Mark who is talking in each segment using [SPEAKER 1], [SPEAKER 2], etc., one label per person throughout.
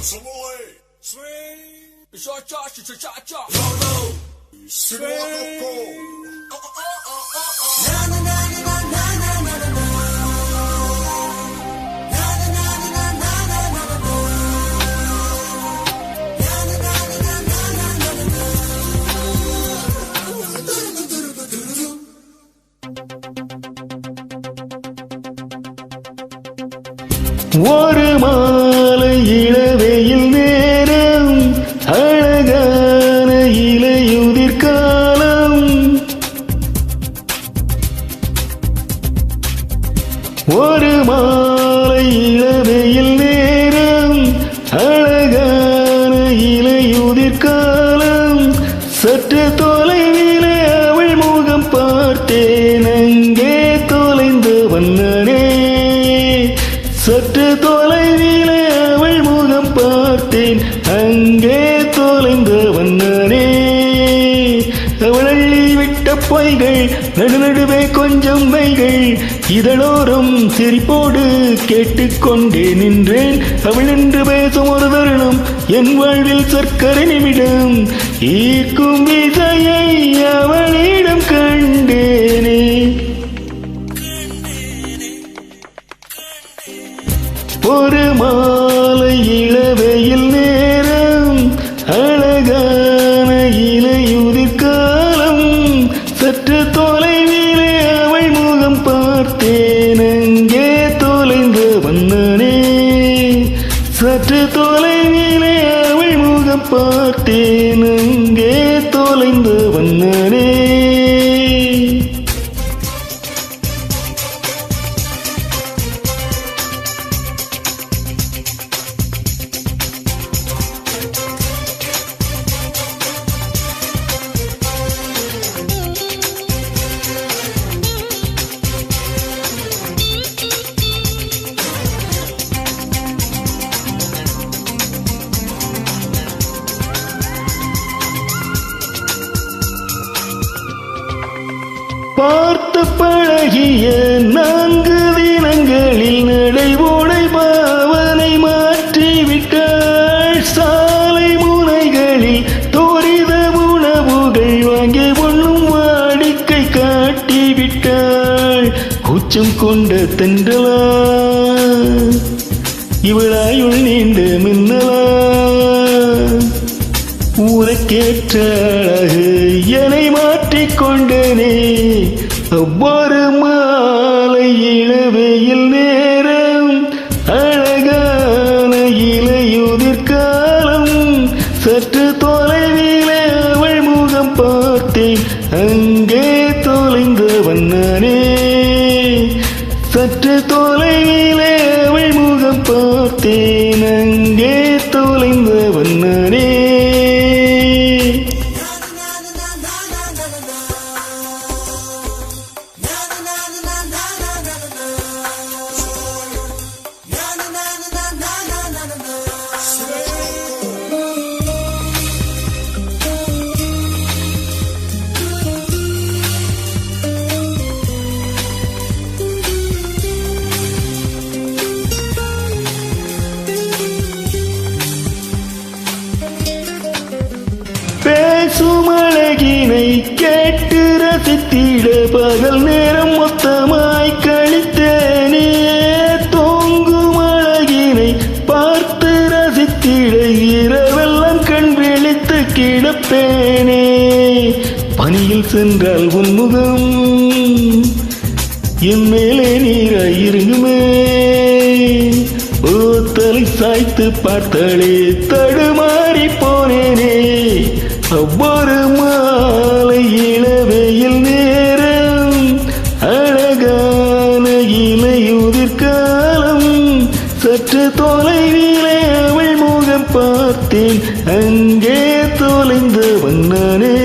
[SPEAKER 1] Swing, swing, cha cha cha cha cha. Low, swing. Na na na na na na na na na. Na na na na na na na na na. Na na na na na na na na.
[SPEAKER 2] ஒரு மாலை இளவெயில் நேரம் அழகான இலையுதிர் காலம். ஒரு மாலை இளவெயில் நேரம் அழகான இலையுதிர் காலம். சற்று தொலைவிலே அவள் முகம் பார்த்தேன், அங்கே தொலைந்த வண்ணனே. சற்று தொலைவிலே அவள் முகம் பார்த்தேன், அங்கே தொலைந்த வண்ணனே. அவள் அள்ளிவிட்ட பொய்கள் நடுநடுவே கொஞ்சம் மைகள், இதழோரம் சிரிப்போடு கேட்டுக்கொண்டே நின்றேன். அவள் என்று பேசும் ஒரு தருணம் என் வாழ்வில் சர்க்கரை நிமிடம். ஈர்க்கும் விசையை அவளிடம் கண்டேனே. ஒரு மாலை இளவெயில் நேரம் அழகான இலையுதிர் காலம். சற்று தொலைவிலே அவள் முகம் பார்த்தேன், அங்கே தொலைந்த வண்ணனே. சற்று தொலைவிலே அவள் முகம் பார்த்தேன், அங்கே தொலைந்த வண்ணனே. பார்த்து பழகிய 4 தினங்களில் நடைபோடை பாவனை மாற்றிவிட்டாள். சாலை முனைகளில் தோரித உணவுகள் வாங்கி ஒண்ணும் வாடிக்கை காட்டிவிட்டாள். கூச்சம் கொண்ட தென்றலா இவளாயுள் நீண்ட மின்னலா, ஊரைக்கேற்ற அழகு என்னை மாற்றிக்கொண்டனே. ஒவ்வொரு மாலை இளவெயில் நேரம் அழகான இலையுதிர் காலம். சற்று தொலைவிலே அவள் முகம் பார்த்தேன், அங்கே தொலைந்த வண்ணனே. சற்று தொலைவிலே அவள் முகம் பார்த்தேன், அங்கே தொலைந்த வண்ணனே. பேசும் அழகினை கேட்டு ரசித்திட பகல் நேரம் மொத்தமாய் கழித்தேனே. தூங்கும் அழகினை பார்த்து ரசித்திட இரவெல்லாம் கண் விழித்து கிடப்பேனே. பனியில் சென்றால் உன்முகம் என் மேலே நீராயிருங்குமே. ஓ தலை சாய்த்து பார்த்தாலே தடுமாறி போனேனே. ஒவ்வொரு மாலை இளவெயில் நேரம் அழகான இலையுதிர் காலம். சற்று தொலைவிலே அவள் முகம் பார்த்தேன், அங்கே தொலைந்த வண்ணனே.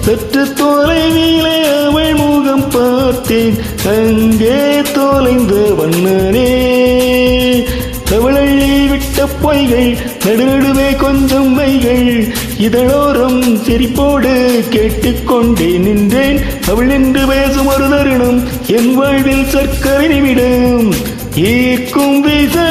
[SPEAKER 2] சற்று தொலைவிலே அவள் முகம் பார்த்தேன், அங்கே தொலைந்த வண்ணனே. அவள் அள்ளிவிட்ட பொய்கள் நடுநடுவே கொஞ்சம் மைகள், இதழோரம் சிரிப்போடு கேட்டுக்கொண்டே நின்றேன். அவள் என்று பேசும் ஒரு தருணம் என் வாழ்வில் சர்க்கரை நிமிடம். ஈர்க்கும் விசை